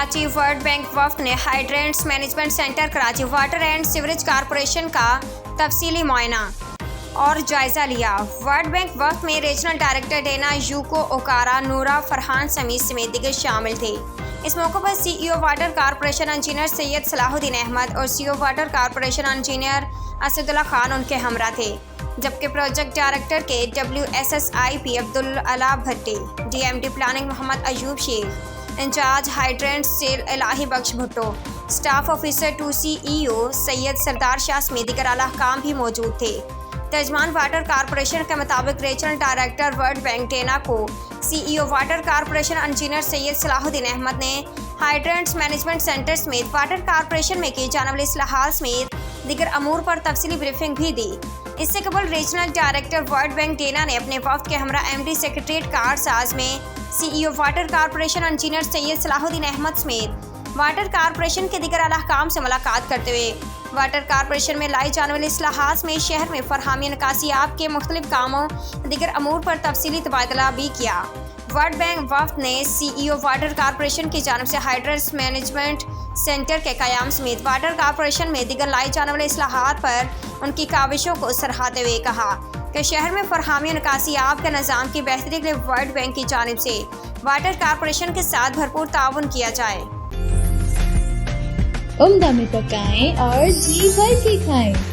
Karachi world bank वफ्द ने hydrants management centre Karachi water and sewerage corporation का तफसीली मुआयना और जायजा लिया। वर्ल्ड बैंक वफ्द में रीजनल डायरेक्टर डेना यूको ओकारा, नूरा फरहान समेत दीगर शामिल थे। इस मौके पर CEO water corporation engineer Syed Salahuddin Ahmed और CEO water corporation engineer Asadullah Khan उनके हमरा थे, जबकि प्रोजेक्ट डायरेक्टर के WSSIP Abdul Ala Bhatti, DMD planning Mohammad Ayub Sheikh, incharge hydrant cell Ilahi Bakhsh Bhutto, staff officer 2 CEO Syed Sardar Shah समेत दीगर आला काम भी मौजूद थे। तर्जमान वाटर कॉरपोरेशन के मुताबिक regional director world bank Dena को CEO water corporation engineer Syed Salahuddin Ahmed ने हाइड्रेंट्स मैनेजमेंट सेंटर समेत वाटर कॉरपोरेशन में की जाने वाली इस्लाहात समेत दीगर अमूर पर तफसीली ब्रीफिंग भी दी। इससे कबल regional director world bank Dena ने अपने वफ्द के हमरा MD सेक्रेटरीट कारसाज में CEO water corporation engineer Syed Salahuddin Ahmed समेत वाटर कॉरपोरेशन के दीगर आला काम से मुलाकात करते हुए वाटर कॉरपोरेशन में लाई जाने वाली इस्लाहात में शहर में फरहामी निकासियात के मुख्तलिफ कामों दीगर अमूर पर तफसीली तबादला भी किया। वर्ल्ड बैंक वफ्द ने CEO वाटर कॉरपोरेशन की जानिब से हाइड्रेंट्स मैनेजमेंट सेंटर के क़याम समेत वाटर कॉरपोरेशन में दीगर लाई जाने वाले इस्लाहात पर उनकी काविशों को सराहते हुए कहा कि शहर में फरहामी निकासियात के निज़ाम की बेहतरी के लिए वर्ल्ड बैंक की जानिब से वाटर कॉरपोरेशन के साथ भरपूर ताउन किया जाए। उम्दा में पकाएं और जी भर के खाएं।